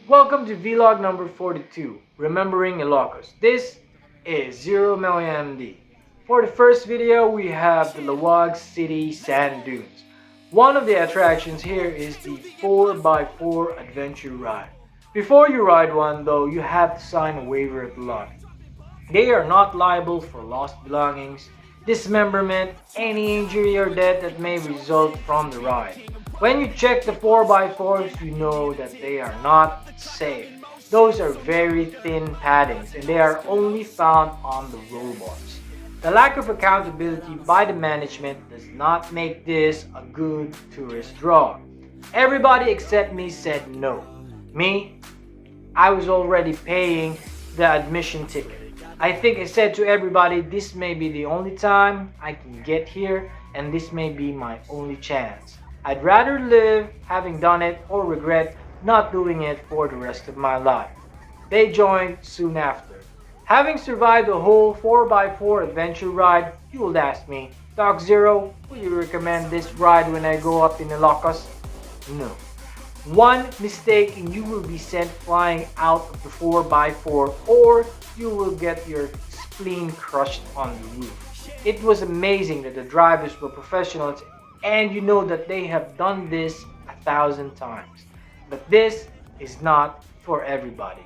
Welcome to vlog number 42, Remembering Ilocos. This is 0 million MD. For the first video, we have the Laoag City Sand Dunes. One of the attractions here is the 4x4 adventure ride. Before you ride one though, you have to sign a waiver at the lobby. They are not liable for lost belongings, dismemberment, any injury or death that may result from the ride. When you check the 4x4s, you know that they are not safe. Those are very thin paddings and they are only found on the roll bars. The lack of accountability by the management does not make this a good tourist draw. Everybody except me said no. Me, I was already paying the admission ticket. I think I said to everybody, this may be the only time I can get here and this may be my only chance. I'd rather live having done it or regret not doing it for the rest of my life. They joined soon after. Having survived the whole 4x4 adventure ride, you would ask me, Doc Zero, will you recommend this ride when I go up in Ilocos? No. One mistake and you will be sent flying out of the 4x4 or you will get your spleen crushed on the roof. It was amazing that the drivers were professionals and you know that they have done this 1,000 times. But this is not for everybody.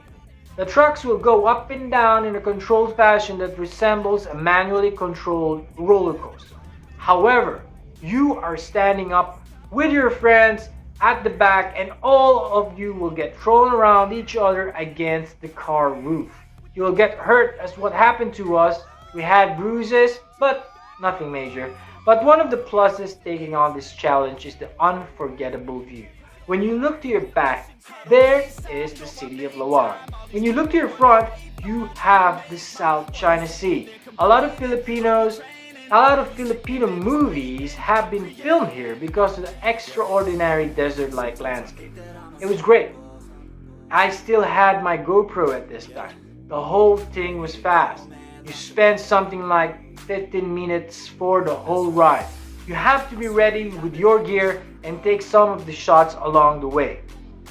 The trucks will go up and down in a controlled fashion that resembles a manually controlled roller coaster. However, you are standing up with your friends at the back and all of you will get thrown around each other against the car roof. You will get hurt as what happened to us. We had bruises, but nothing major. But one of the pluses taking on this challenge is the unforgettable view. When you look to your back, there is the city of Laoag. When you look to your front, you have the South China Sea. A lot of Filipino movies have been filmed here because of the extraordinary desert-like landscape. It was great. I still had my GoPro at this time. The whole thing was fast. You spend something like 15 minutes for the whole ride. You have to be ready with your gear and take some of the shots along the way.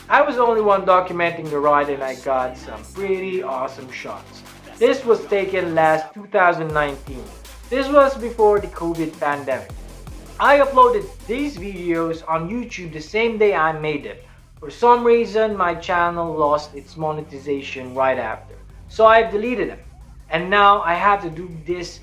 I was the only one documenting the ride and I got some pretty awesome shots. This was taken last 2019. This was before the COVID pandemic. I uploaded these videos on YouTube the same day I made them. For some reason, my channel lost its monetization right after. So I've deleted them. And now I have to do this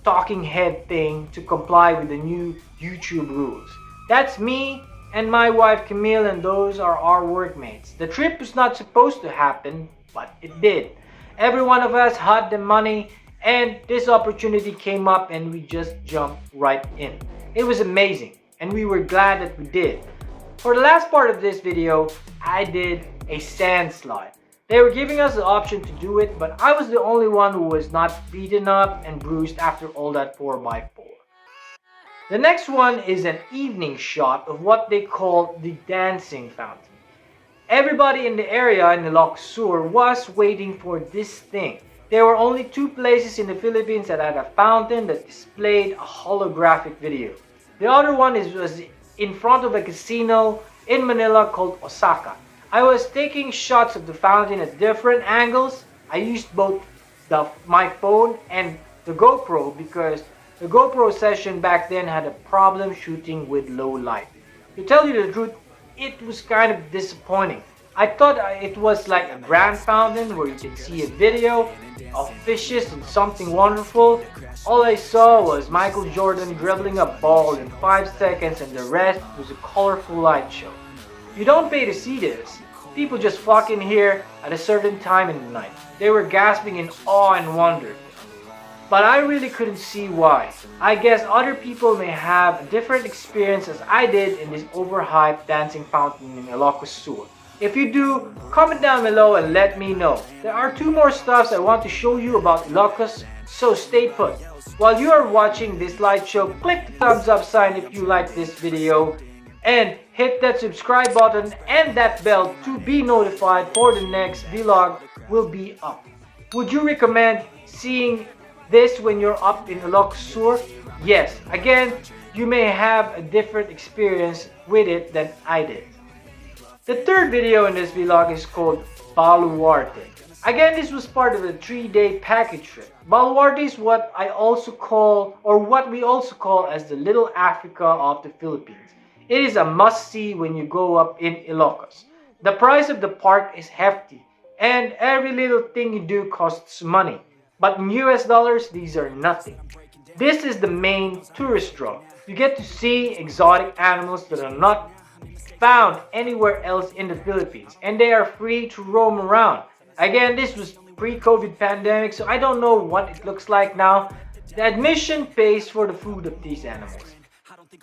talking head thing to comply with the new YouTube rules. That's me and my wife Camille, and those are our workmates. The trip was not supposed to happen, but it did. Every one of us had the money and this opportunity came up and we just jumped right in. It was amazing and we were glad that we did. For the last part of this video, I did a sand slide. They were giving us the option to do it, but I was the only one who was not beaten up and bruised after all that 4x4. The next one is an evening shot of what they call the dancing fountain. Everybody in the area in Ilocos Sur was waiting for this thing. There were only two places in the Philippines that had a fountain that displayed a holographic video. The other one was in front of a casino in Manila called Osaka. I was taking shots of the fountain at different angles. I used both my phone and the GoPro because the GoPro session back then had a problem shooting with low light. To tell you the truth, it was kind of disappointing. I thought it was like a grand fountain where you can see a video of fishes and something wonderful. All I saw was Michael Jordan dribbling a ball in 5 seconds and the rest was a colorful light show. You don't pay to see this. People just flock in here at a certain time in the night. They were gasping in awe and wonder. But I really couldn't see why. I guess other people may have a different experience as I did in this overhyped dancing fountain in Ilocos Sur. If you do, comment down below and let me know. There are two more stuffs I want to show you about Ilocos, so stay put. While you are watching this slideshow, click the thumbs up sign if you like this video and hit that subscribe button and that bell to be notified for the next vlog will be up. Would you recommend seeing this when you're up in Ilocos Sur? Yes, again, you may have a different experience with it than I did. The third video in this vlog is called Baluarte. Again, this was part of a 3-day package trip. Baluarte is what I also call, or what we also call as the Little Africa of the Philippines. It is a must-see when you go up in Ilocos. The price of the park is hefty, and every little thing you do costs money. But in US dollars, these are nothing. This is the main tourist draw. You get to see exotic animals that are not found anywhere else in the Philippines, and they are free to roam around. Again, this was pre-COVID pandemic, so I don't know what it looks like now. The admission pays for the food of these animals.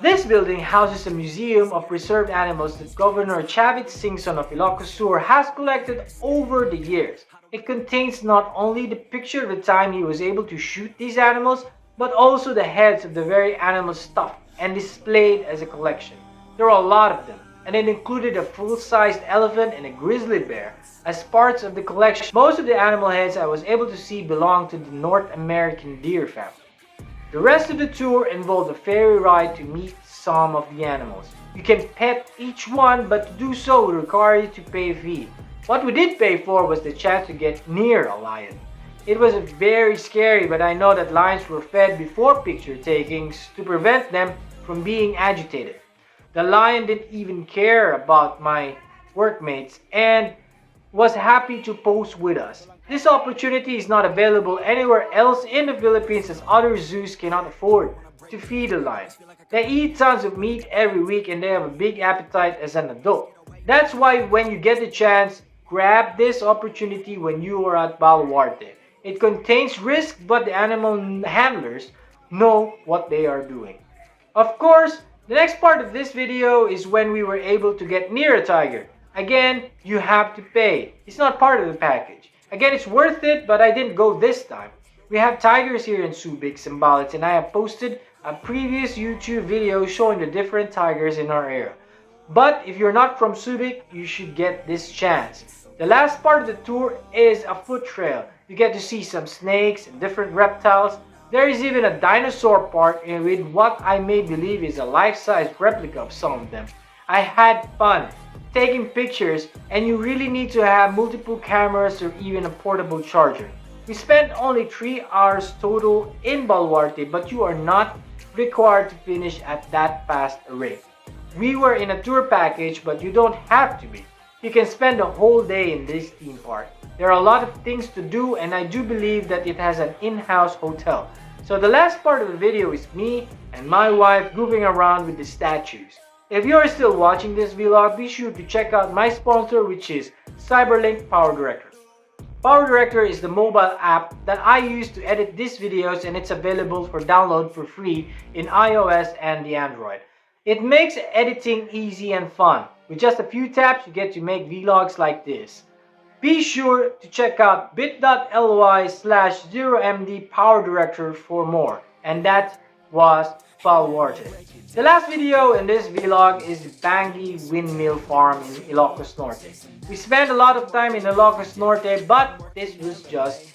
This building houses a museum of preserved animals that Governor Chavit Singson of Ilocos Sur has collected over the years. It contains not only the picture of the time he was able to shoot these animals, but also the heads of the very animals stuffed and displayed as a collection. There are a lot of them, and it included a full-sized elephant and a grizzly bear as parts of the collection. Most of the animal heads I was able to see belong to the North American deer family. The rest of the tour involved a ferry ride to meet some of the animals. You can pet each one, but to do so would require you to pay a fee. What we did pay for was the chance to get near a lion. It was very scary, but I know that lions were fed before picture takings to prevent them from being agitated. The lion didn't even care about my workmates and was happy to pose with us. This opportunity is not available anywhere else in the Philippines, as other zoos cannot afford to feed a lion. They eat tons of meat every week and they have a big appetite as an adult. That's why when you get the chance, grab this opportunity when you are at Baluarte. It contains risk, but the animal handlers know what they are doing. Of course, the next part of this video is when we were able to get near a tiger. Again, you have to pay. It's not part of the package. Again, it's worth it, but I didn't go this time. We have tigers here in Subic, Zambales, and I have posted a previous YouTube video showing the different tigers in our area. But if you're not from Subic, you should get this chance. The last part of the tour is a foot trail. You get to see some snakes and different reptiles. There is even a dinosaur part with what I may believe is a life-size replica of some of them. I had fun taking pictures, and you really need to have multiple cameras or even a portable charger. We spent only 3 hours total in Baluarte, but you are not required to finish at that fast a rate. We were in a tour package, but you don't have to be. You can spend a whole day in this theme park. There are a lot of things to do, and I do believe that it has an in-house hotel. So the last part of the video is me and my wife goofing around with the statues. If you are still watching this vlog, be sure to check out my sponsor, which is Cyberlink Power Director. Power Director is the mobile app that I use to edit these videos, and it's available for download for free in iOS and the Android. It makes editing easy and fun. With just a few taps, you get to make vlogs like this. Be sure to check out bit.ly/0md Power Director for more. And that was Baluarte. The last video in this vlog is the Bangui Windmill Farm in Ilocos Norte. We spent a lot of time in Ilocos Norte, but this was just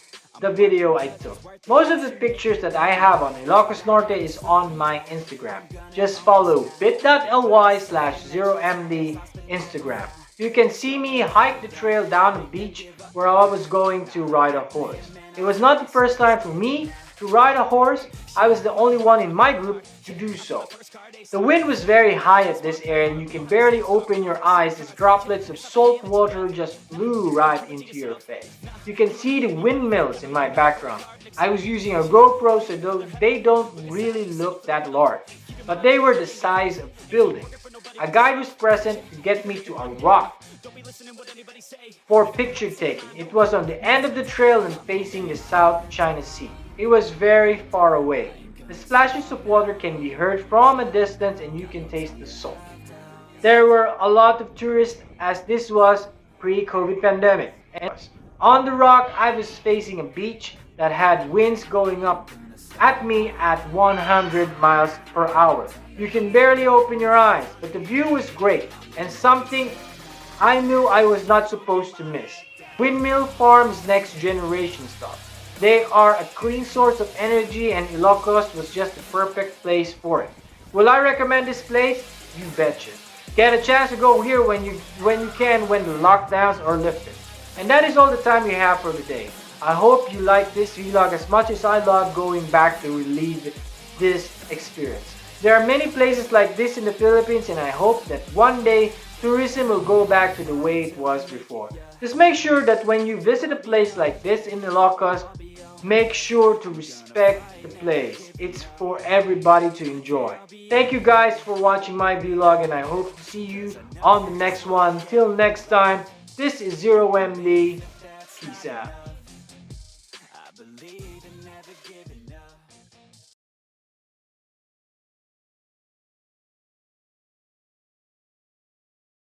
the video I took. Most of the pictures that I have on Ilocos Norte is on my Instagram. Just follow bit.ly/0md Instagram. You can see me hike the trail down the beach where I was going to ride a horse. It was not the first time for me to ride a horse. I was the only one in my group to do so. The wind was very high at this area, and you can barely open your eyes as droplets of salt water just flew right into your face. You can see the windmills in my background. I was using a GoPro, so they don't really look that large, but they were the size of buildings. A guide was present to get me to a rock for picture taking. It was on the end of the trail and facing the South China Sea. It was very far away. The splashes of water can be heard from a distance, and you can taste the salt. There were a lot of tourists, as this was pre-COVID pandemic. And on the rock, I was facing a beach that had winds going up at me at 100 miles per hour. You can barely open your eyes, but the view was great, and something I knew I was not supposed to miss. Windmill Farm's next generation stuff. They are a clean source of energy, and Ilocos was just the perfect place for it. Will I recommend this place? You betcha. Get a chance to go here when you can, when the lockdowns are lifted. And that is all the time we have for today. I hope you like this vlog as much as I love going back to relive this experience. There are many places like this in the Philippines, and I hope that one day tourism will go back to the way it was before. Just make sure that when you visit a place like this in Ilocos, make sure to respect the place. It's for everybody to enjoy. Thank you guys for watching my vlog, and I hope to see you on the next one. Till next time, this is Zero M Lee. Peace out.